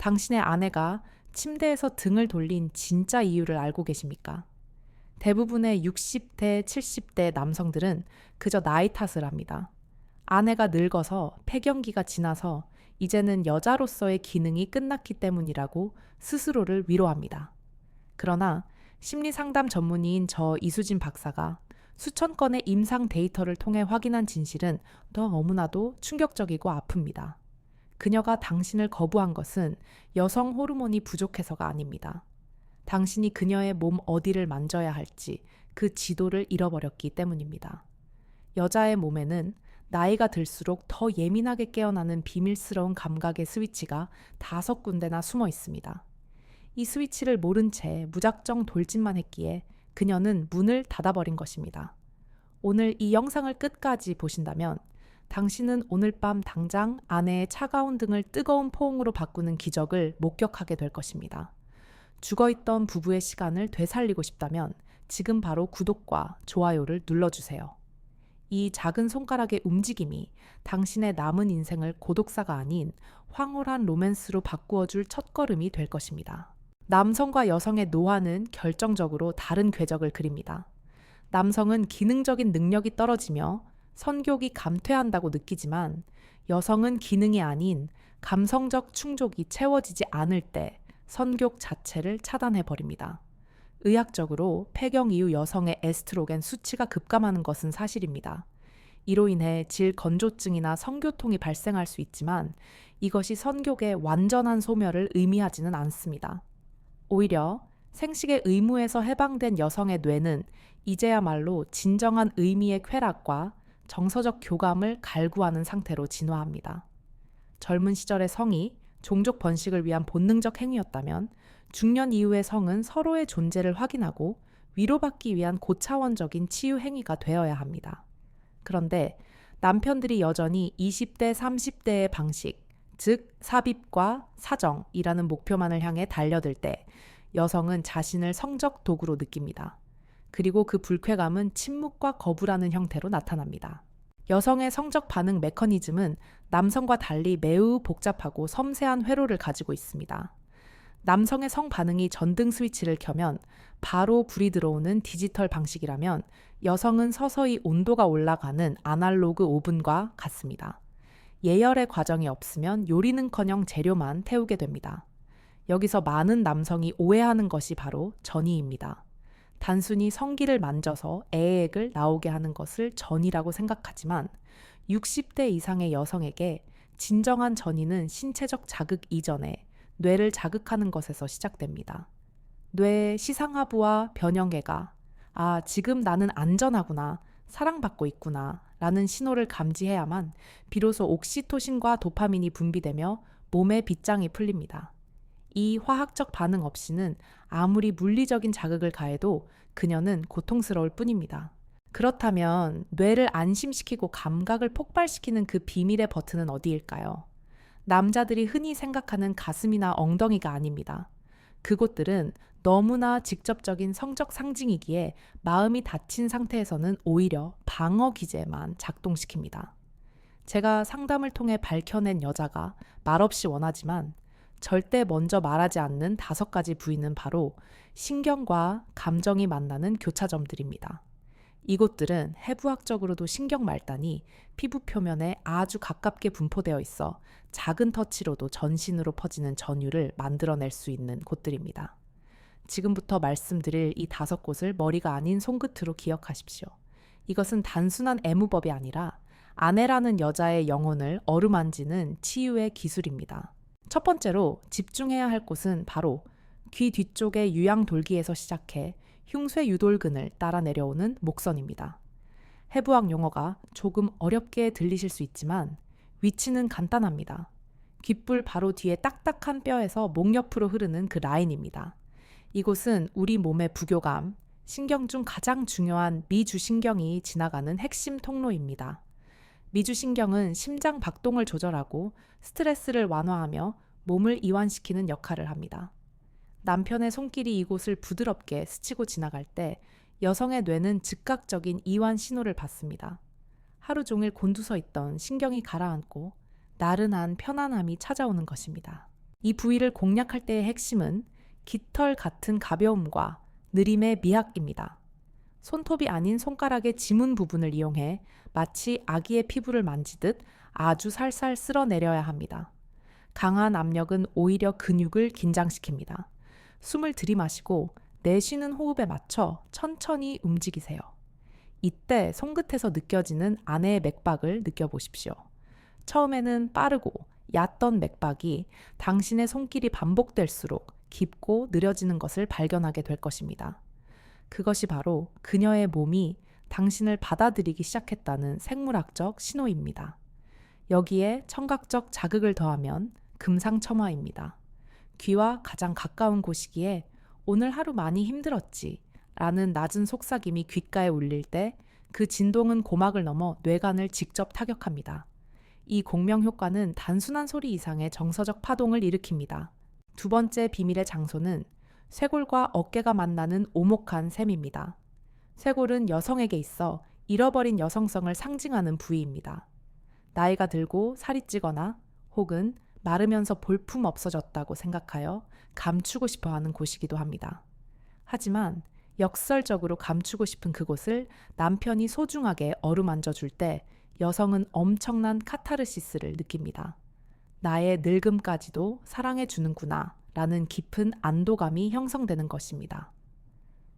당신의 아내가 침대에서 등을 돌린 진짜 이유를 알고 계십니까? 대부분의 60대, 70대 남성들은 그저 나이 탓을 합니다. 아내가 늙어서 폐경기가 지나서 이제는 여자로서의 기능이 끝났기 때문이라고 스스로를 위로합니다. 그러나 심리 상담 전문의인 저 이수진 박사가 수천 건의 임상 데이터를 통해 확인한 진실은 너무나도 충격적이고 아픕니다. 그녀가 당신을 거부한 것은 여성 호르몬이 부족해서가 아닙니다. 당신이 그녀의 몸 어디를 만져야 할지 그 지도를 잃어버렸기 때문입니다. 여자의 몸에는 나이가 들수록 더 예민하게 깨어나는 비밀스러운 감각의 스위치가 5군데나 숨어 있습니다. 이 스위치를 모른 채 무작정 돌진만 했기에 그녀는 문을 닫아버린 것입니다. 오늘 이 영상을 끝까지 보신다면 당신은 오늘 밤 당장 아내의 차가운 등을 뜨거운 포옹으로 바꾸는 기적을 목격하게 될 것입니다. 죽어있던 부부의 시간을 되살리고 싶다면 지금 바로 구독과 좋아요를 눌러주세요. 이 작은 손가락의 움직임이 당신의 남은 인생을 고독사가 아닌 황홀한 로맨스로 바꾸어줄 첫걸음이 될 것입니다. 남성과 여성의 노화는 결정적으로 다른 궤적을 그립니다. 남성은 기능적인 능력이 떨어지며 선욕이 감퇴한다고 느끼지만 여성은 기능이 아닌 감성적 충족이 채워지지 않을 때 선욕 자체를 차단해버립니다. 의학적으로 폐경 이후 여성의 에스트로겐 수치가 급감하는 것은 사실입니다. 이로 인해 질건조증이나 성교통이 발생할 수 있지만 이것이 선욕의 완전한 소멸을 의미하지는 않습니다. 오히려 생식의 의무에서 해방된 여성의 뇌는 이제야말로 진정한 의미의 쾌락과 정서적 교감을 갈구하는 상태로 진화합니다. 젊은 시절의 성이 종족 번식을 위한 본능적 행위였다면 중년 이후의 성은 서로의 존재를 확인하고 위로받기 위한 고차원적인 치유 행위가 되어야 합니다. 그런데 남편들이 여전히 20대, 30대의 방식, 즉 삽입과 사정이라는 목표만을 향해 달려들 때 여성은 자신을 성적 도구로 느낍니다. 그리고 그 불쾌감은 침묵과 거부라는 형태로 나타납니다. 여성의 성적 반응 메커니즘은 남성과 달리 매우 복잡하고 섬세한 회로를 가지고 있습니다. 남성의 성 반응이 전등 스위치를 켜면 바로 불이 들어오는 디지털 방식이라면 여성은 서서히 온도가 올라가는 아날로그 오븐과 같습니다. 예열의 과정이 없으면 요리는커녕 재료만 태우게 됩니다. 여기서 많은 남성이 오해하는 것이 바로 전이입니다. 단순히 성기를 만져서 애액을 나오게 하는 것을 전이라고 생각하지만 60대 이상의 여성에게 진정한 전이는 신체적 자극 이전에 뇌를 자극하는 것에서 시작됩니다. 뇌의 시상하부와 변형계가 지금 나는 안전하구나, 사랑받고 있구나 라는 신호를 감지해야만 비로소 옥시토신과 도파민이 분비되며 몸의 빗장이 풀립니다. 이 화학적 반응 없이는 아무리 물리적인 자극을 가해도 그녀는 고통스러울 뿐입니다. 그렇다면 뇌를 안심시키고 감각을 폭발시키는 그 비밀의 버튼은 어디일까요? 남자들이 흔히 생각하는 가슴이나 엉덩이가 아닙니다. 그곳들은 너무나 직접적인 성적 상징이기에 마음이 닫힌 상태에서는 오히려 방어 기제만 작동시킵니다. 제가 상담을 통해 밝혀낸 여자가 말없이 원하지만 절대 먼저 말하지 않는 5가지 부위는 바로 신경과 감정이 만나는 교차점들입니다. 이곳들은 해부학적으로도 신경 말단이 피부 표면에 아주 가깝게 분포되어 있어 작은 터치로도 전신으로 퍼지는 전율을 만들어낼 수 있는 곳들입니다. 지금부터 말씀드릴 이 5곳을 머리가 아닌 손끝으로 기억하십시오. 이것은 단순한 애무법이 아니라 아내라는 여자의 영혼을 어루만지는 치유의 기술입니다. 첫 번째로 집중해야 할 곳은 바로 귀 뒤쪽의 유양돌기에서 시작해 흉쇄 유돌근을 따라 내려오는 목선입니다. 해부학 용어가 조금 어렵게 들리실 수 있지만 위치는 간단합니다. 귓불 바로 뒤에 딱딱한 뼈에서 목 옆으로 흐르는 그 라인입니다. 이곳은 우리 몸의 부교감, 신경 중 가장 중요한 미주신경이 지나가는 핵심 통로입니다. 미주신경은 심장 박동을 조절하고 스트레스를 완화하며 몸을 이완시키는 역할을 합니다. 남편의 손길이 이곳을 부드럽게 스치고 지나갈 때 여성의 뇌는 즉각적인 이완 신호를 받습니다. 하루 종일 곤두서 있던 신경이 가라앉고 나른한 편안함이 찾아오는 것입니다. 이 부위를 공략할 때의 핵심은 깃털 같은 가벼움과 느림의 미학입니다. 손톱이 아닌 손가락의 지문 부분을 이용해 마치 아기의 피부를 만지듯 아주 살살 쓸어내려야 합니다. 강한 압력은 오히려 근육을 긴장시킵니다. 숨을 들이마시고 내쉬는 호흡에 맞춰 천천히 움직이세요. 이때 손끝에서 느껴지는 안의 맥박을 느껴보십시오. 처음에는 빠르고 얕던 맥박이 당신의 손길이 반복될수록 깊고 느려지는 것을 발견하게 될 것입니다. 그것이 바로 그녀의 몸이 당신을 받아들이기 시작했다는 생물학적 신호입니다. 여기에 청각적 자극을 더하면 금상첨화입니다. 귀와 가장 가까운 곳이기에 오늘 하루 많이 힘들었지 라는 낮은 속삭임이 귓가에 울릴 때 그 진동은 고막을 넘어 뇌관을 직접 타격합니다. 이 공명 효과는 단순한 소리 이상의 정서적 파동을 일으킵니다. 두 번째 비밀의 장소는 쇄골과 어깨가 만나는 오목한 셈입니다. 쇄골은 여성에게 있어 잃어버린 여성성을 상징하는 부위입니다. 나이가 들고 살이 찌거나 혹은 마르면서 볼품 없어졌다고 생각하여 감추고 싶어 하는 곳이기도 합니다. 하지만 역설적으로 감추고 싶은 그곳을 남편이 소중하게 어루만져 줄 때 여성은 엄청난 카타르시스를 느낍니다. 나의 늙음까지도 사랑해 주는구나 라는 깊은 안도감이 형성되는 것입니다.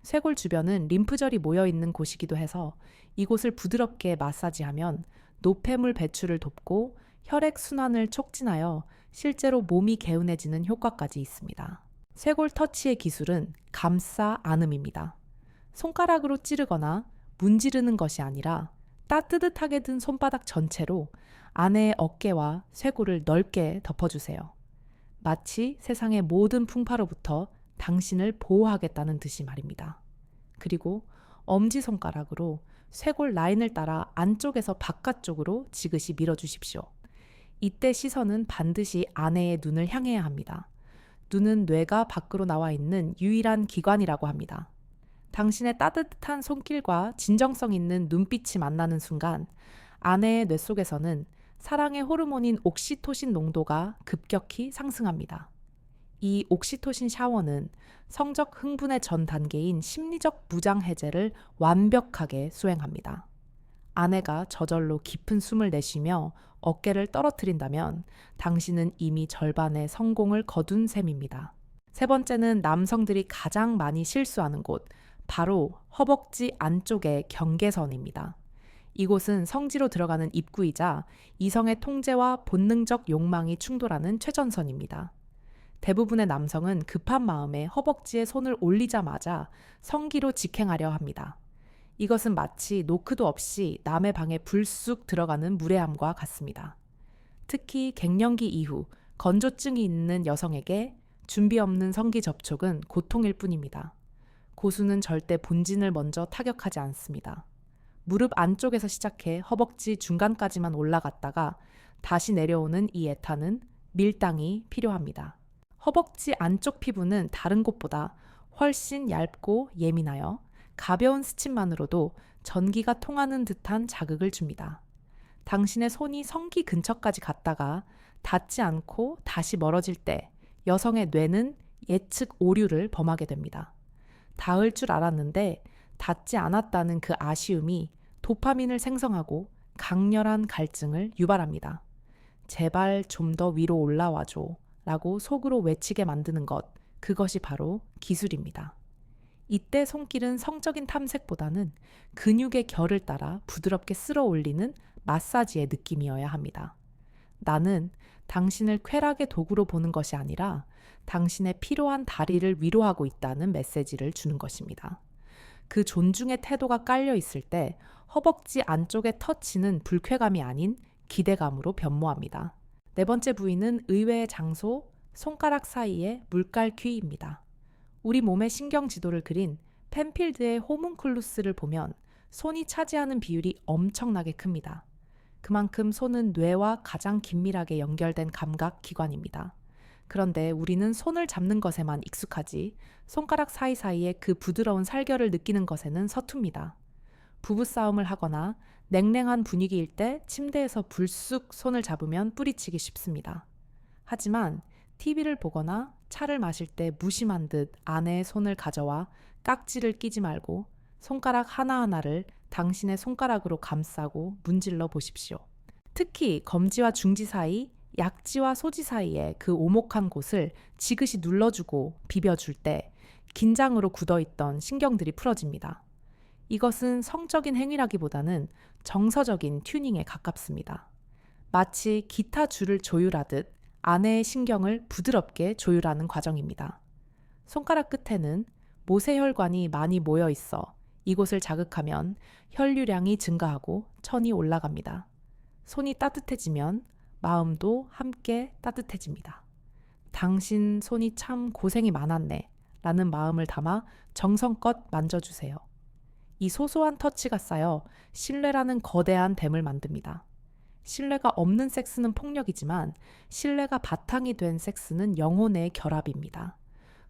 쇄골 주변은 림프절이 모여있는 곳이기도 해서 이곳을 부드럽게 마사지하면 노폐물 배출을 돕고 혈액 순환을 촉진하여 실제로 몸이 개운해지는 효과까지 있습니다. 쇄골 터치의 기술은 감싸 안음입니다. 손가락으로 찌르거나 문지르는 것이 아니라 따뜻하게 든 손바닥 전체로 아내의 어깨와 쇄골을 넓게 덮어주세요. 마치 세상의 모든 풍파로부터 당신을 보호하겠다는 듯이 말입니다. 그리고 엄지손가락으로 쇄골 라인을 따라 안쪽에서 바깥쪽으로 지그시 밀어주십시오. 이때 시선은 반드시 아내의 눈을 향해야 합니다. 눈은 뇌가 밖으로 나와 있는 유일한 기관이라고 합니다. 당신의 따뜻한 손길과 진정성 있는 눈빛이 만나는 순간 아내의 뇌 속에서는 사랑의 호르몬인 옥시토신 농도가 급격히 상승합니다. 이 옥시토신 샤워는 성적 흥분의 전 단계인 심리적 무장 해제를 완벽하게 수행합니다. 아내가 저절로 깊은 숨을 내쉬며 어깨를 떨어뜨린다면 당신은 이미 절반의 성공을 거둔 셈입니다. 세 번째는 남성들이 가장 많이 실수하는 곳, 바로 허벅지 안쪽의 경계선입니다. 이곳은 성지로 들어가는 입구이자 이성의 통제와 본능적 욕망이 충돌하는 최전선입니다. 대부분의 남성은 급한 마음에 허벅지에 손을 올리자마자 성기로 직행하려 합니다. 이것은 마치 노크도 없이 남의 방에 불쑥 들어가는 무례함과 같습니다. 특히 갱년기 이후 건조증이 있는 여성에게 준비 없는 성기 접촉은 고통일 뿐입니다. 고수는 절대 본진을 먼저 타격하지 않습니다. 무릎 안쪽에서 시작해 허벅지 중간까지만 올라갔다가 다시 내려오는 이 애타는 밀당이 필요합니다. 허벅지 안쪽 피부는 다른 곳보다 훨씬 얇고 예민하여 가벼운 스침만으로도 전기가 통하는 듯한 자극을 줍니다. 당신의 손이 성기 근처까지 갔다가 닿지 않고 다시 멀어질 때 여성의 뇌는 예측 오류를 범하게 됩니다. 닿을 줄 알았는데 닿지 않았다는 그 아쉬움이 도파민을 생성하고 강렬한 갈증을 유발합니다. 제발 좀 더 위로 올라와줘 라고 속으로 외치게 만드는 것, 그것이 바로 기술입니다. 이때 손길은 성적인 탐색보다는 근육의 결을 따라 부드럽게 쓸어 올리는 마사지의 느낌이어야 합니다. 나는 당신을 쾌락의 도구로 보는 것이 아니라 당신의 필요한 다리를 위로하고 있다는 메시지를 주는 것입니다. 그 존중의 태도가 깔려 있을 때 허벅지 안쪽의 터치는 불쾌감이 아닌 기대감으로 변모합니다. 네 번째 부위는 의외의 장소, 손가락 사이의 물깔퀴입니다. 우리 몸의 신경 지도를 그린 펜필드의 호문클루스를 보면 손이 차지하는 비율이 엄청나게 큽니다. 그만큼 손은 뇌와 가장 긴밀하게 연결된 감각 기관입니다. 그런데 우리는 손을 잡는 것에만 익숙하지 손가락 사이사이에 그 부드러운 살결을 느끼는 것에는 서툽니다. 부부싸움을 하거나 냉랭한 분위기일 때 침대에서 불쑥 손을 잡으면 뿌리치기 쉽습니다. 하지만 TV를 보거나 차를 마실 때 무심한 듯 아내의 손을 가져와 깍지를 끼지 말고 손가락 하나하나를 당신의 손가락으로 감싸고 문질러 보십시오. 특히 검지와 중지 사이, 약지와 소지 사이에 그 오목한 곳을 지그시 눌러주고 비벼줄 때 긴장으로 굳어있던 신경들이 풀어집니다. 이것은 성적인 행위라기보다는 정서적인 튜닝에 가깝습니다. 마치 기타 줄을 조율하듯 아내의 신경을 부드럽게 조율하는 과정입니다. 손가락 끝에는 모세혈관이 많이 모여 있어 이곳을 자극하면 혈류량이 증가하고 천이 올라갑니다. 손이 따뜻해지면 마음도 함께 따뜻해집니다. 당신 손이 참 고생이 많았네 라는 마음을 담아 정성껏 만져주세요. 이 소소한 터치가 쌓여 신뢰라는 거대한 댐을 만듭니다. 신뢰가 없는 섹스는 폭력이지만 신뢰가 바탕이 된 섹스는 영혼의 결합입니다.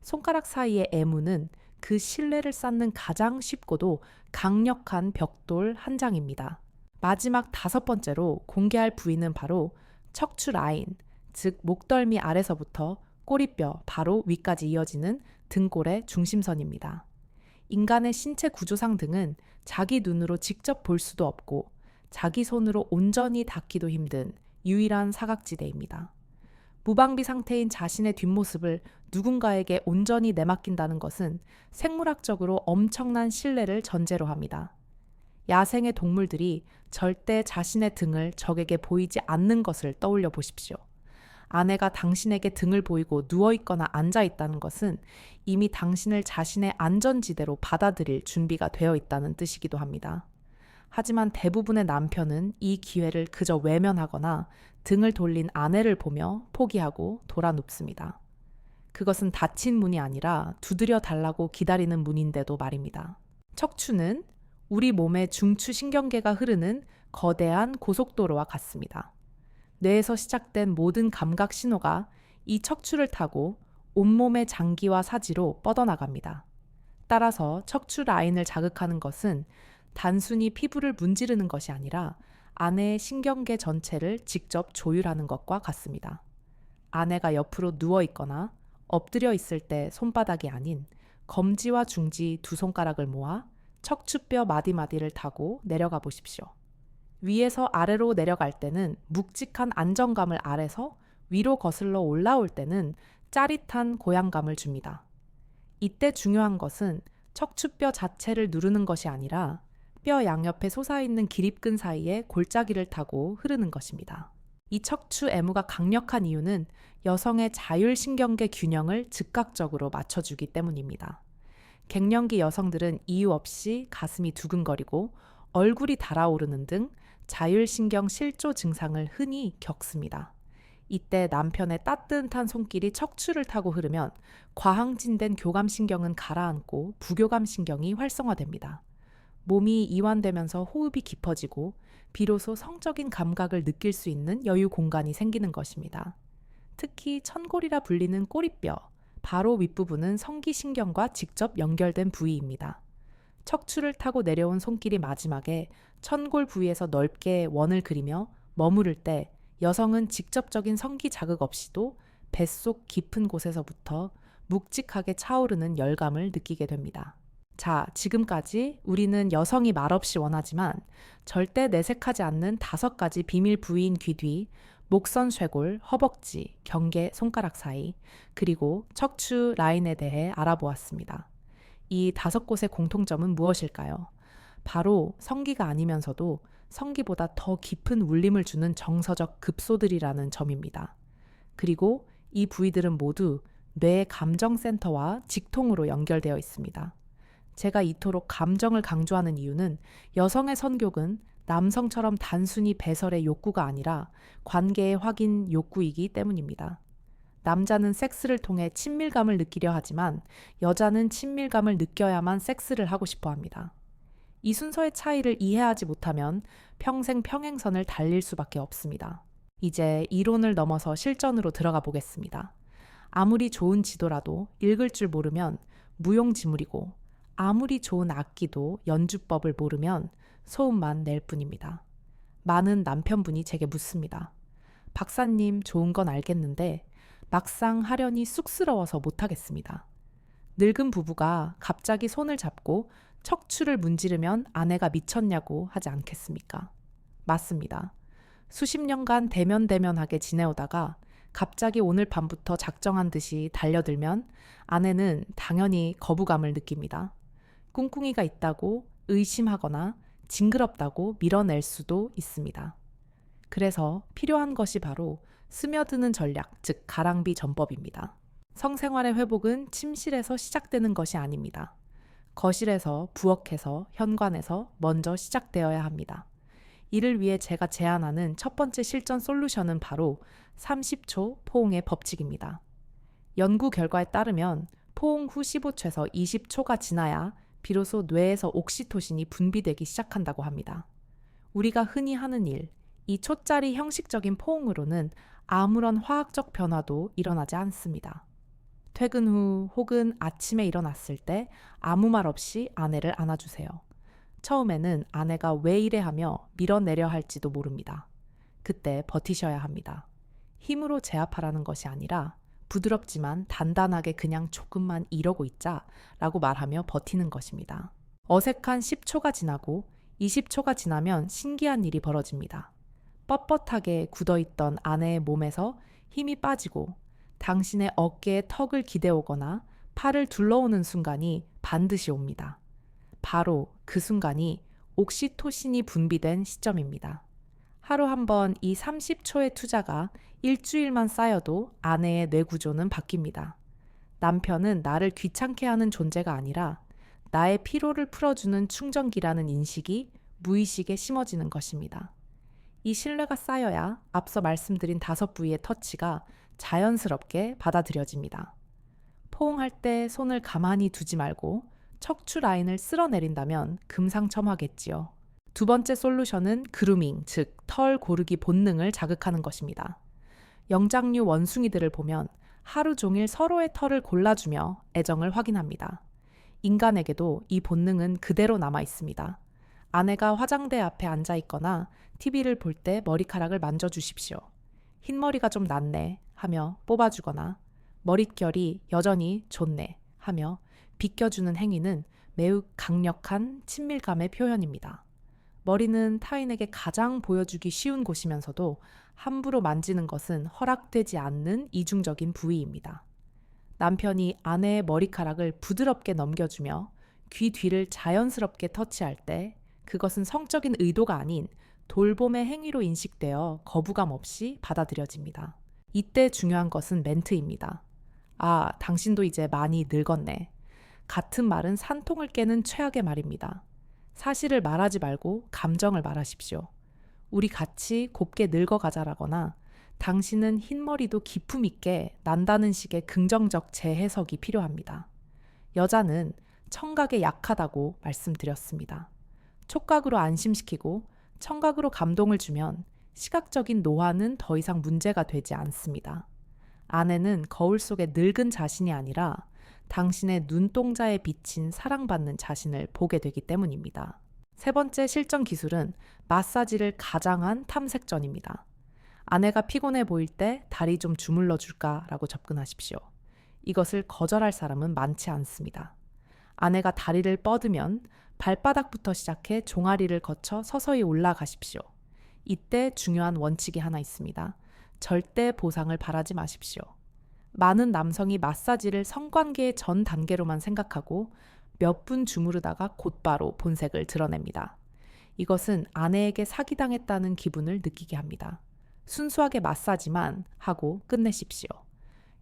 손가락 사이의 애무는 그 신뢰를 쌓는 가장 쉽고도 강력한 벽돌 한 장입니다. 마지막 5번째로 공개할 부위는 바로 척추 라인, 즉 목덜미 아래서부터 꼬리뼈 바로 위까지 이어지는 등골의 중심선입니다. 인간의 신체 구조상 등은 자기 눈으로 직접 볼 수도 없고 자기 손으로 온전히 닿기도 힘든 유일한 사각지대입니다. 무방비 상태인 자신의 뒷모습을 누군가에게 온전히 내맡긴다는 것은 생물학적으로 엄청난 신뢰를 전제로 합니다. 야생의 동물들이 절대 자신의 등을 적에게 보이지 않는 것을 떠올려 보십시오. 아내가 당신에게 등을 보이고 누워있거나 앉아있다는 것은 이미 당신을 자신의 안전지대로 받아들일 준비가 되어 있다는 뜻이기도 합니다. 하지만 대부분의 남편은 이 기회를 그저 외면하거나 등을 돌린 아내를 보며 포기하고 돌아 눕습니다. 그것은 닫힌 문이 아니라 두드려 달라고 기다리는 문인데도 말입니다. 척추는 우리 몸의 중추 신경계가 흐르는 거대한 고속도로와 같습니다. 뇌에서 시작된 모든 감각 신호가 이 척추를 타고 온몸의 장기와 사지로 뻗어나갑니다. 따라서 척추 라인을 자극하는 것은 단순히 피부를 문지르는 것이 아니라 아내의 신경계 전체를 직접 조율하는 것과 같습니다. 아내가 옆으로 누워 있거나 엎드려 있을 때 손바닥이 아닌 검지와 중지 두 손가락을 모아 척추뼈 마디마디를 타고 내려가 보십시오. 위에서 아래로 내려갈 때는 묵직한 안정감을 아래서 위로 거슬러 올라올 때는 짜릿한 고향감을 줍니다. 이때 중요한 것은 척추뼈 자체를 누르는 것이 아니라 뼈 양옆에 솟아있는 기립근 사이에 골짜기를 타고 흐르는 것입니다. 이 척추 애무가 강력한 이유는 여성의 자율신경계 균형을 즉각적으로 맞춰주기 때문입니다. 갱년기 여성들은 이유 없이 가슴이 두근거리고 얼굴이 달아오르는 등 자율신경 실조 증상을 흔히 겪습니다. 이때 남편의 따뜻한 손길이 척추를 타고 흐르면 과항진된 교감신경은 가라앉고 부교감신경이 활성화됩니다. 몸이 이완되면서 호흡이 깊어지고 비로소 성적인 감각을 느낄 수 있는 여유 공간이 생기는 것입니다. 특히 천골이라 불리는 꼬리뼈, 바로 윗부분은 성기신경과 직접 연결된 부위입니다. 척추를 타고 내려온 손길이 마지막에 천골 부위에서 넓게 원을 그리며 머무를 때 여성은 직접적인 성기 자극 없이도 뱃속 깊은 곳에서부터 묵직하게 차오르는 열감을 느끼게 됩니다. 자, 지금까지 우리는 여성이 말없이 원하지만 절대 내색하지 않는 5가지 비밀 부위인 귀 뒤, 목선 쇄골, 허벅지, 경계, 손가락 사이, 그리고 척추 라인에 대해 알아보았습니다. 이 5곳의 공통점은 무엇일까요? 바로 성기가 아니면서도 성기보다 더 깊은 울림을 주는 정서적 급소들이라는 점입니다. 그리고 이 부위들은 모두 뇌 감정센터와 직통으로 연결되어 있습니다. 제가 이토록 감정을 강조하는 이유는 여성의 성욕은 남성처럼 단순히 배설의 욕구가 아니라 관계의 확인 욕구이기 때문입니다. 남자는 섹스를 통해 친밀감을 느끼려 하지만 여자는 친밀감을 느껴야만 섹스를 하고 싶어 합니다. 이 순서의 차이를 이해하지 못하면 평생 평행선을 달릴 수밖에 없습니다. 이제 이론을 넘어서 실전으로 들어가 보겠습니다. 아무리 좋은 지도라도 읽을 줄 모르면 무용지물이고 아무리 좋은 악기도 연주법을 모르면 소음만 낼 뿐입니다. 많은 남편분이 제게 묻습니다. 박사님, 좋은 건 알겠는데 막상 하려니 쑥스러워서 못하겠습니다. 늙은 부부가 갑자기 손을 잡고 척추를 문지르면 아내가 미쳤냐고 하지 않겠습니까? 맞습니다. 수십 년간 대면대면하게 지내오다가 갑자기 오늘 밤부터 작정한 듯이 달려들면 아내는 당연히 거부감을 느낍니다. 꿍꿍이가 있다고 의심하거나 징그럽다고 밀어낼 수도 있습니다. 그래서 필요한 것이 바로 스며드는 전략, 즉 가랑비 전법입니다. 성생활의 회복은 침실에서 시작되는 것이 아닙니다. 거실에서, 부엌에서, 현관에서 먼저 시작되어야 합니다. 이를 위해 제가 제안하는 첫 번째 실전 솔루션은 바로 30초 포옹의 법칙입니다. 연구 결과에 따르면 포옹 후 15초에서 20초가 지나야 비로소 뇌에서 옥시토신이 분비되기 시작한다고 합니다. 우리가 흔히 하는 일, 이 초짜리 형식적인 포옹으로는 아무런 화학적 변화도 일어나지 않습니다. 퇴근 후 혹은 아침에 일어났을 때 아무 말 없이 아내를 안아주세요. 처음에는 아내가 왜 이래 하며 밀어내려 할지도 모릅니다. 그때 버티셔야 합니다. 힘으로 제압하라는 것이 아니라 부드럽지만 단단하게 그냥 조금만 이러고 있자 라고 말하며 버티는 것입니다. 어색한 10초가 지나고 20초가 지나면 신기한 일이 벌어집니다. 뻣뻣하게 굳어있던 아내의 몸에서 힘이 빠지고 당신의 어깨에 턱을 기대오거나 팔을 둘러오는 순간이 반드시 옵니다. 바로 그 순간이 옥시토신이 분비된 시점입니다. 하루 한 번 이 30초의 투자가 일주일만 쌓여도 아내의 뇌구조는 바뀝니다. 남편은 나를 귀찮게 하는 존재가 아니라 나의 피로를 풀어주는 충전기라는 인식이 무의식에 심어지는 것입니다. 이 신뢰가 쌓여야 앞서 말씀드린 5부위의 터치가 자연스럽게 받아들여집니다. 포옹할 때 손을 가만히 두지 말고 척추 라인을 쓸어내린다면 금상첨화겠지요. 두 번째 솔루션은 그루밍, 즉 털 고르기 본능을 자극하는 것입니다. 영장류 원숭이들을 보면 하루 종일 서로의 털을 골라주며 애정을 확인합니다. 인간에게도 이 본능은 그대로 남아 있습니다. 아내가 화장대 앞에 앉아 있거나 TV를 볼 때 머리카락을 만져주십시오. 흰머리가 좀 났네 하며 뽑아주거나 머릿결이 여전히 좋네 하며 비껴주는 행위는 매우 강력한 친밀감의 표현입니다. 머리는 타인에게 가장 보여주기 쉬운 곳이면서도 함부로 만지는 것은 허락되지 않는 이중적인 부위입니다. 남편이 아내의 머리카락을 부드럽게 넘겨주며 귀 뒤를 자연스럽게 터치할 때 그것은 성적인 의도가 아닌 돌봄의 행위로 인식되어 거부감 없이 받아들여집니다. 이때 중요한 것은 멘트입니다. 아, 당신도 이제 많이 늙었네. 같은 말은 산통을 깨는 최악의 말입니다. 사실을 말하지 말고 감정을 말하십시오. 우리 같이 곱게 늙어가자라거나 당신은 흰머리도 기품 있게 난다는 식의 긍정적 재해석이 필요합니다. 여자는 청각에 약하다고 말씀드렸습니다. 촉각으로 안심시키고 청각으로 감동을 주면 시각적인 노화는 더 이상 문제가 되지 않습니다. 아내는 거울 속의 늙은 자신이 아니라 당신의 눈동자에 비친 사랑받는 자신을 보게 되기 때문입니다. 세 번째 실전 기술은 마사지를 가장한 탐색전입니다. 아내가 피곤해 보일 때 다리 좀 주물러 줄까라고 접근하십시오. 이것을 거절할 사람은 많지 않습니다. 아내가 다리를 뻗으면 발바닥부터 시작해 종아리를 거쳐 서서히 올라가십시오. 이때 중요한 원칙이 하나 있습니다. 절대 보상을 바라지 마십시오. 많은 남성이 마사지를 성관계의 전 단계로만 생각하고 몇 분 주무르다가 곧바로 본색을 드러냅니다. 이것은 아내에게 사기당했다는 기분을 느끼게 합니다. 순수하게 마사지만 하고 끝내십시오.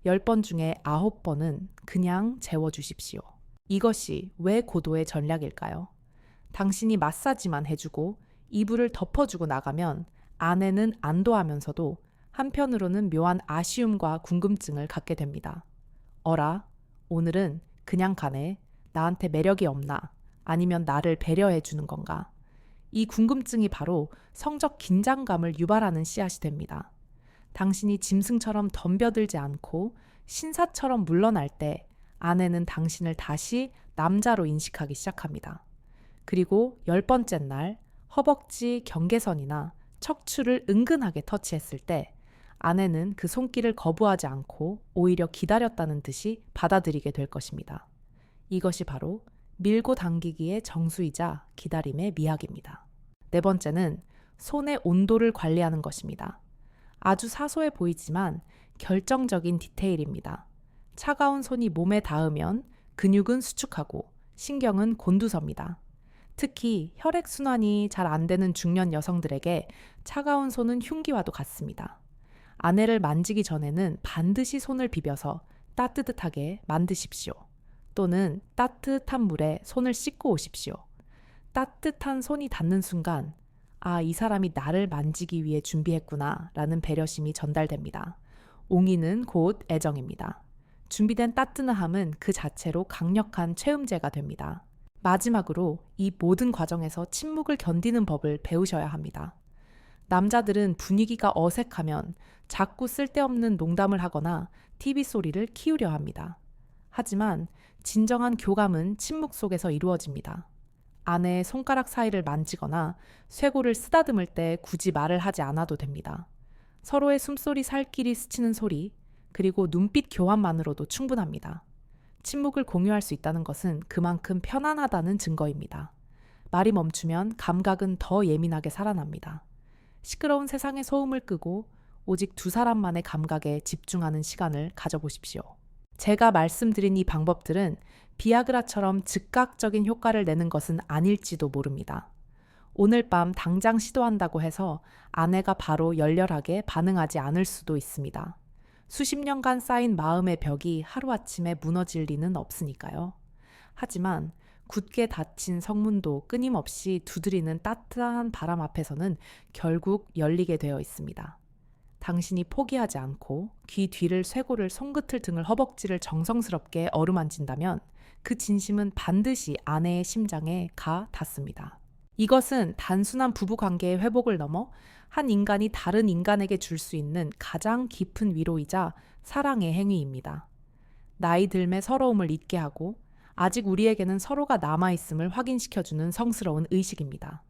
10번 중에 9번은 그냥 재워주십시오. 이것이 왜 고도의 전략일까요? 당신이 마사지만 해주고 이불을 덮어주고 나가면 아내는 안도하면서도 한편으로는 묘한 아쉬움과 궁금증을 갖게 됩니다. 어라, 오늘은 그냥 가네. 나한테 매력이 없나? 아니면 나를 배려해 주는 건가? 이 궁금증이 바로 성적 긴장감을 유발하는 씨앗이 됩니다. 당신이 짐승처럼 덤벼들지 않고 신사처럼 물러날 때 아내는 당신을 다시 남자로 인식하기 시작합니다. 그리고 10번째 날 허벅지 경계선이나 척추를 은근하게 터치했을 때 아내는 그 손길을 거부하지 않고 오히려 기다렸다는 듯이 받아들이게 될 것입니다. 이것이 바로 밀고 당기기의 정수이자 기다림의 미학입니다. 네 번째는 손의 온도를 관리하는 것입니다. 아주 사소해 보이지만 결정적인 디테일입니다. 차가운 손이 몸에 닿으면 근육은 수축하고 신경은 곤두섭니다. 특히 혈액순환이 잘 안 되는 중년 여성들에게 차가운 손은 흉기와도 같습니다. 아내를 만지기 전에는 반드시 손을 비벼서 따뜻하게 만드십시오. 또는 따뜻한 물에 손을 씻고 오십시오. 따뜻한 손이 닿는 순간, 아, 이 사람이 나를 만지기 위해 준비했구나 라는 배려심이 전달됩니다. 옹이는 곧 애정입니다. 준비된 따뜻함은 그 자체로 강력한 체음제가 됩니다. 마지막으로 이 모든 과정에서 침묵을 견디는 법을 배우셔야 합니다. 남자들은 분위기가 어색하면 자꾸 쓸데없는 농담을 하거나 TV 소리를 키우려 합니다. 하지만 진정한 교감은 침묵 속에서 이루어집니다. 아내의 손가락 사이를 만지거나 쇄골을 쓰다듬을 때 굳이 말을 하지 않아도 됩니다. 서로의 숨소리 살길이 스치는 소리, 그리고 눈빛 교환만으로도 충분합니다. 침묵을 공유할 수 있다는 것은 그만큼 편안하다는 증거입니다. 말이 멈추면 감각은 더 예민하게 살아납니다. 시끄러운 세상의 소음을 끄고 오직 두 사람만의 감각에 집중하는 시간을 가져보십시오. 제가 말씀드린 이 방법들은 비아그라처럼 즉각적인 효과를 내는 것은 아닐지도 모릅니다. 오늘 밤 당장 시도한다고 해서 아내가 바로 열렬하게 반응하지 않을 수도 있습니다. 수십 년간 쌓인 마음의 벽이 하루아침에 무너질 리는 없으니까요. 하지만 굳게 닫힌 성문도 끊임없이 두드리는 따뜻한 바람 앞에서는 결국 열리게 되어 있습니다. 당신이 포기하지 않고 귀 뒤를 쇄골을 손끝을 등을 허벅지를 정성스럽게 어루만진다면 그 진심은 반드시 아내의 심장에 가 닿습니다. 이것은 단순한 부부관계의 회복을 넘어 한 인간이 다른 인간에게 줄 수 있는 가장 깊은 위로이자 사랑의 행위입니다. 나이 들매 서러움을 잊게 하고 아직 우리에게는 서로가 남아있음을 확인시켜주는 성스러운 의식입니다.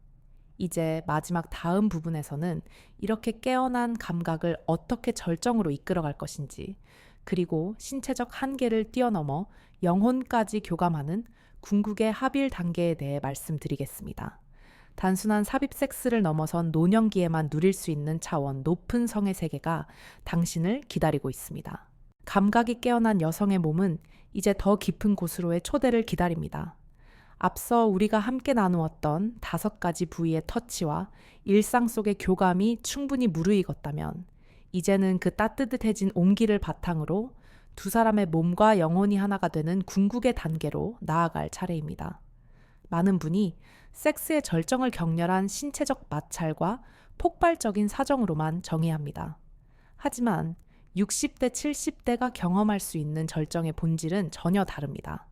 이제 마지막 다음 부분에서는 이렇게 깨어난 감각을 어떻게 절정으로 이끌어갈 것인지, 그리고 신체적 한계를 뛰어넘어 영혼까지 교감하는 궁극의 합일 단계에 대해 말씀드리겠습니다. 단순한 삽입 섹스를 넘어선 노년기에만 누릴 수 있는 차원 높은 성의 세계가 당신을 기다리고 있습니다. 감각이 깨어난 여성의 몸은 이제 더 깊은 곳으로의 초대를 기다립니다. 앞서 우리가 함께 나누었던 5가지 부위의 터치와 일상 속의 교감이 충분히 무르익었다면 이제는 그 따뜻해진 온기를 바탕으로 두 사람의 몸과 영혼이 하나가 되는 궁극의 단계로 나아갈 차례입니다. 많은 분이 섹스의 절정을 격렬한 신체적 마찰과 폭발적인 사정으로만 정의합니다. 하지만 60대, 70대가 경험할 수 있는 절정의 본질은 전혀 다릅니다.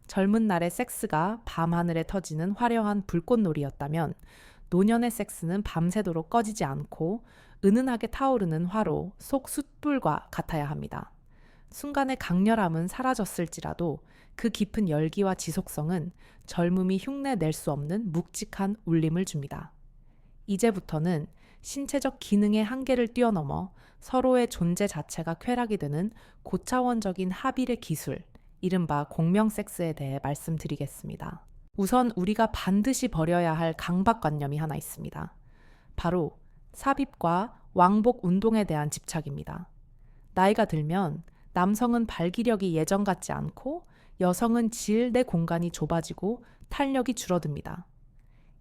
젊은 날의 섹스가 밤하늘에 터지는 화려한 불꽃놀이였다면 노년의 섹스는 밤새도록 꺼지지 않고 은은하게 타오르는 화로 속 숯불과 같아야 합니다. 순간의 강렬함은 사라졌을지라도 그 깊은 열기와 지속성은 젊음이 흉내낼 수 없는 묵직한 울림을 줍니다. 이제부터는 신체적 기능의 한계를 뛰어넘어 서로의 존재 자체가 쾌락이 되는 고차원적인 합일의 기술, 이른바 공명 섹스에 대해 말씀드리겠습니다. 우선 우리가 반드시 버려야 할 강박관념이 하나 있습니다. 바로 삽입과 왕복 운동에 대한 집착입니다. 나이가 들면 남성은 발기력이 예전 같지 않고 여성은 질 내 공간이 좁아지고 탄력이 줄어듭니다.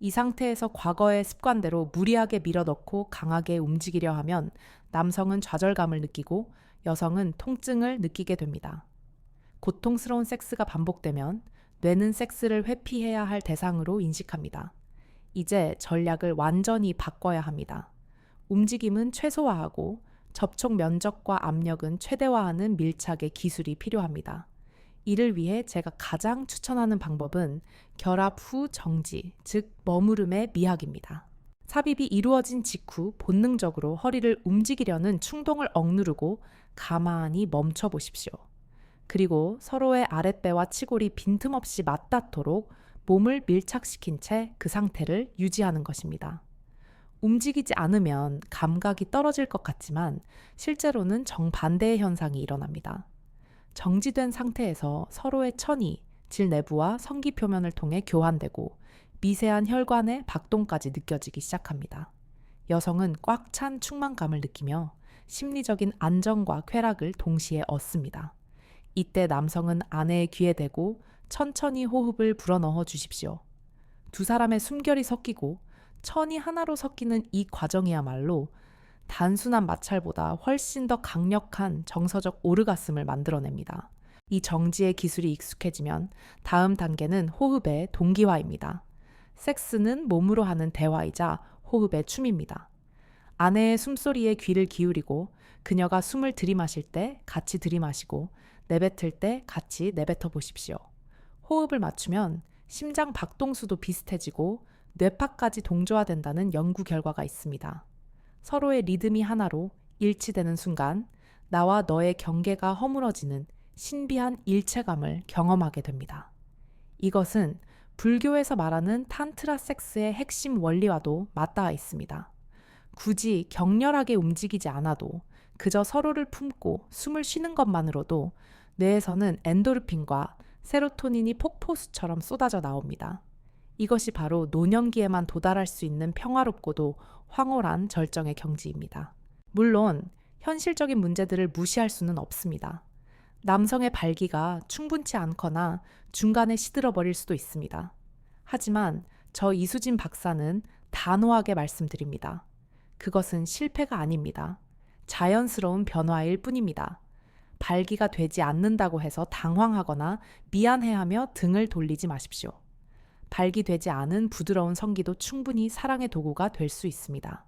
이 상태에서 과거의 습관대로 무리하게 밀어넣고 강하게 움직이려 하면 남성은 좌절감을 느끼고 여성은 통증을 느끼게 됩니다. 고통스러운 섹스가 반복되면 뇌는 섹스를 회피해야 할 대상으로 인식합니다. 이제 전략을 완전히 바꿔야 합니다. 움직임은 최소화하고 접촉 면적과 압력은 최대화하는 밀착의 기술이 필요합니다. 이를 위해 제가 가장 추천하는 방법은 결합 후 정지, 즉 머무름의 미학입니다. 삽입이 이루어진 직후 본능적으로 허리를 움직이려는 충동을 억누르고 가만히 멈춰 보십시오. 그리고 서로의 아랫배와 치골이 빈틈없이 맞닿도록 몸을 밀착시킨 채 그 상태를 유지하는 것입니다. 움직이지 않으면 감각이 떨어질 것 같지만 실제로는 정반대의 현상이 일어납니다. 정지된 상태에서 서로의 천이 질 내부와 성기 표면을 통해 교환되고 미세한 혈관의 박동까지 느껴지기 시작합니다. 여성은 꽉 찬 충만감을 느끼며 심리적인 안정과 쾌락을 동시에 얻습니다. 이때 남성은 아내의 귀에 대고 천천히 호흡을 불어넣어 주십시오. 두 사람의 숨결이 섞이고 천이 하나로 섞이는 이 과정이야말로 단순한 마찰보다 훨씬 더 강력한 정서적 오르가슴을 만들어냅니다. 이 정지의 기술이 익숙해지면 다음 단계는 호흡의 동기화입니다. 섹스는 몸으로 하는 대화이자 호흡의 춤입니다. 아내의 숨소리에 귀를 기울이고 그녀가 숨을 들이마실 때 같이 들이마시고 내뱉을 때 같이 내뱉어 보십시오. 호흡을 맞추면 심장 박동수도 비슷해지고 뇌파까지 동조화된다는 연구 결과가 있습니다. 서로의 리듬이 하나로 일치되는 순간 나와 너의 경계가 허물어지는 신비한 일체감을 경험하게 됩니다. 이것은 불교에서 말하는 탄트라 섹스의 핵심 원리와도 맞닿아 있습니다. 굳이 격렬하게 움직이지 않아도 그저 서로를 품고 숨을 쉬는 것만으로도 뇌에서는 엔도르핀과 세로토닌이 폭포수처럼 쏟아져 나옵니다. 이것이 바로 노년기에만 도달할 수 있는 평화롭고도 황홀한 절정의 경지입니다. 물론 현실적인 문제들을 무시할 수는 없습니다. 남성의 발기가 충분치 않거나 중간에 시들어버릴 수도 있습니다. 하지만 저 이수진 박사는 단호하게 말씀드립니다. 그것은 실패가 아닙니다. 자연스러운 변화일 뿐입니다. 발기가 되지 않는다고 해서 당황하거나 미안해하며 등을 돌리지 마십시오. 발기되지 않은 부드러운 성기도 충분히 사랑의 도구가 될 수 있습니다.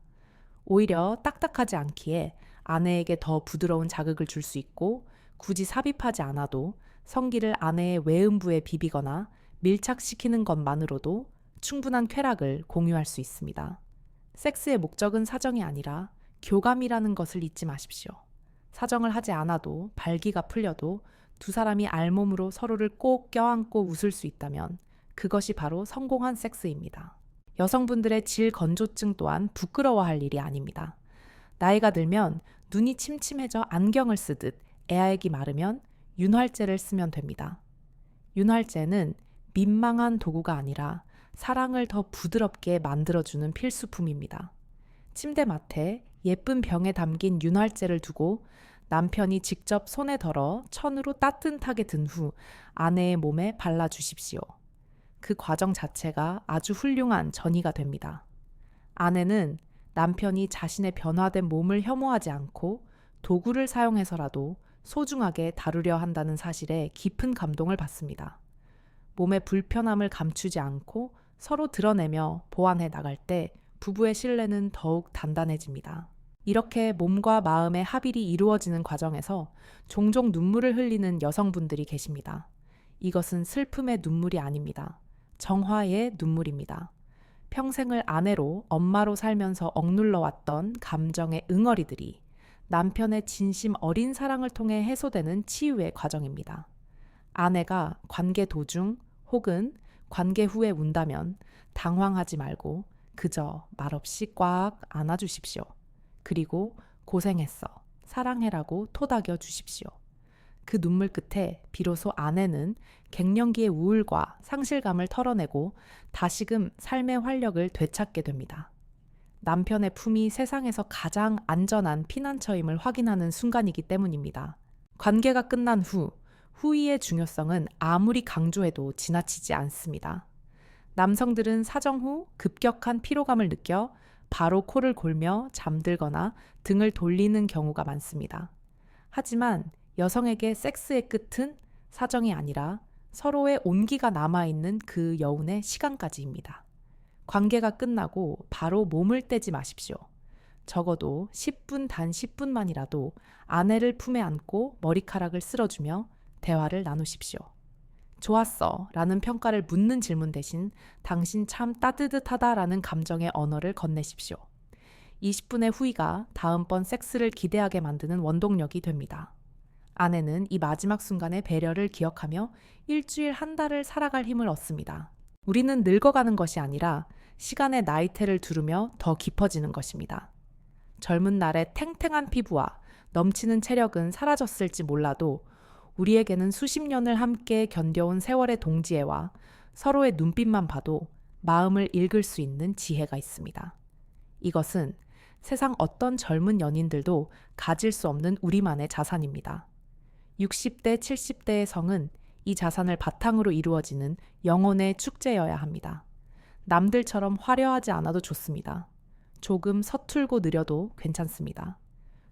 오히려 딱딱하지 않기에 아내에게 더 부드러운 자극을 줄 수 있고 굳이 삽입하지 않아도 성기를 아내의 외음부에 비비거나 밀착시키는 것만으로도 충분한 쾌락을 공유할 수 있습니다. 섹스의 목적은 사정이 아니라 교감이라는 것을 잊지 마십시오. 사정을 하지 않아도 발기가 풀려도 두 사람이 알몸으로 서로를 꼭 껴안고 웃을 수 있다면 그것이 바로 성공한 섹스입니다. 여성분들의 질 건조증 또한 부끄러워할 일이 아닙니다. 나이가 들면 눈이 침침해져 안경을 쓰듯 애아액이 마르면 윤활제를 쓰면 됩니다. 윤활제는 민망한 도구가 아니라 사랑을 더 부드럽게 만들어주는 필수품입니다. 침대맡에 예쁜 병에 담긴 윤활제를 두고 남편이 직접 손에 덜어 천으로 따뜻하게 든 후 아내의 몸에 발라주십시오. 그 과정 자체가 아주 훌륭한 전이가 됩니다. 아내는 남편이 자신의 변화된 몸을 혐오하지 않고 도구를 사용해서라도 소중하게 다루려 한다는 사실에 깊은 감동을 받습니다. 몸의 불편함을 감추지 않고 서로 드러내며 보완해 나갈 때 부부의 신뢰는 더욱 단단해집니다. 이렇게 몸과 마음의 합일이 이루어지는 과정에서 종종 눈물을 흘리는 여성분들이 계십니다. 이것은 슬픔의 눈물이 아닙니다. 정화의 눈물입니다. 평생을 아내로, 엄마로 살면서 억눌러 왔던 감정의 응어리들이 남편의 진심 어린 사랑을 통해 해소되는 치유의 과정입니다. 아내가 관계 도중 혹은 관계 후에 운다면 당황하지 말고 그저 말없이 꽉 안아주십시오. 그리고 고생했어, 사랑해라고 토닥여 주십시오. 그 눈물 끝에 비로소 아내는 갱년기의 우울과 상실감을 털어내고 다시금 삶의 활력을 되찾게 됩니다. 남편의 품이 세상에서 가장 안전한 피난처임을 확인하는 순간이기 때문입니다. 관계가 끝난 후, 후위의 중요성은 아무리 강조해도 지나치지 않습니다. 남성들은 사정 후 급격한 피로감을 느껴 바로 코를 골며 잠들거나 등을 돌리는 경우가 많습니다. 하지만 여성에게 섹스의 끝은 사정이 아니라 서로의 온기가 남아있는 그 여운의 시간까지입니다. 관계가 끝나고 바로 몸을 떼지 마십시오. 적어도 10분 단 10분만이라도 아내를 품에 안고 머리카락을 쓸어주며 대화를 나누십시오. 좋았어 라는 평가를 묻는 질문 대신 당신 참 따뜻하다 라는 감정의 언어를 건네십시오. 20분의 후위가 다음번 섹스를 기대하게 만드는 원동력이 됩니다. 아내는 이 마지막 순간의 배려를 기억하며 일주일 한 달을 살아갈 힘을 얻습니다. 우리는 늙어가는 것이 아니라 시간의 나이테를 두르며 더 깊어지는 것입니다. 젊은 날의 탱탱한 피부와 넘치는 체력은 사라졌을지 몰라도 우리에게는 수십 년을 함께 견뎌온 세월의 동지애와 서로의 눈빛만 봐도 마음을 읽을 수 있는 지혜가 있습니다. 이것은 세상 어떤 젊은 연인들도 가질 수 없는 우리만의 자산입니다. 60대, 70대의 성은 이 자산을 바탕으로 이루어지는 영혼의 축제여야 합니다. 남들처럼 화려하지 않아도 좋습니다. 조금 서툴고 느려도 괜찮습니다.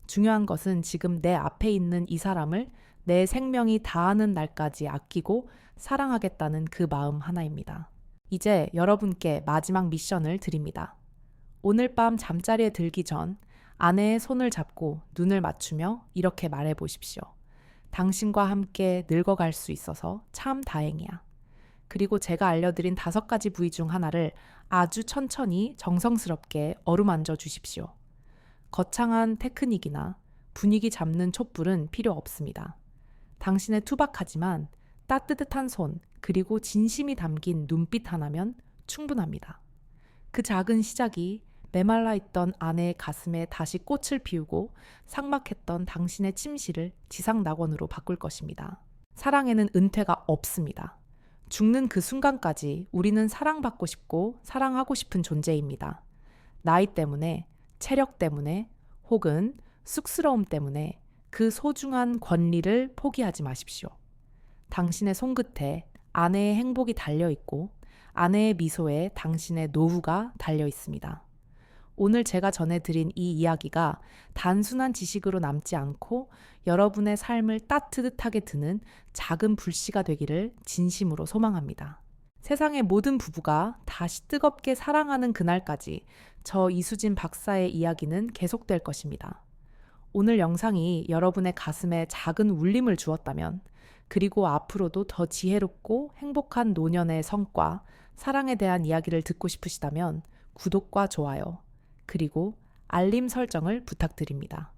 중요한 것은 지금 내 앞에 있는 이 사람을 내 생명이 다하는 날까지 아끼고 사랑하겠다는 그 마음 하나입니다. 이제 여러분께 마지막 미션을 드립니다. 오늘 밤 잠자리에 들기 전 아내의 손을 잡고 눈을 맞추며 이렇게 말해 보십시오. 당신과 함께 늙어갈 수 있어서 참 다행이야. 그리고 제가 알려드린 5가지 부위 중 하나를 아주 천천히 정성스럽게 어루만져 주십시오. 거창한 테크닉이나 분위기 잡는 촛불은 필요 없습니다. 당신의 투박하지만 따뜻한 손 그리고 진심이 담긴 눈빛 하나면 충분합니다. 그 작은 시작이 메말라 있던 아내의 가슴에 다시 꽃을 피우고 삭막했던 당신의 침실을 지상낙원으로 바꿀 것입니다. 사랑에는 은퇴가 없습니다. 죽는 그 순간까지 우리는 사랑받고 싶고 사랑하고 싶은 존재입니다. 나이 때문에, 체력 때문에, 혹은 쑥스러움 때문에 그 소중한 권리를 포기하지 마십시오. 당신의 손끝에 아내의 행복이 달려있고 아내의 미소에 당신의 노후가 달려있습니다. 오늘 제가 전해드린 이 이야기가 단순한 지식으로 남지 않고 여러분의 삶을 따뜻하게 드는 작은 불씨가 되기를 진심으로 소망합니다. 세상의 모든 부부가 다시 뜨겁게 사랑하는 그날까지 저 이수진 박사의 이야기는 계속될 것입니다. 오늘 영상이 여러분의 가슴에 작은 울림을 주었다면, 그리고 앞으로도 더 지혜롭고 행복한 노년의 성과, 사랑에 대한 이야기를 듣고 싶으시다면 구독과 좋아요, 그리고 알림 설정을 부탁드립니다.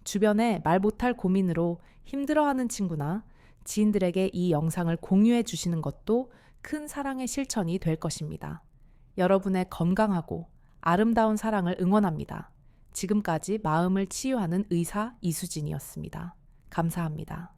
주변에 말 못할 고민으로 힘들어하는 친구나 지인들에게 이 영상을 공유해 주시는 것도 큰 사랑의 실천이 될 것입니다. 여러분의 건강하고 아름다운 사랑을 응원합니다. 지금까지 마음을 치유하는 의사 이수진이었습니다. 감사합니다.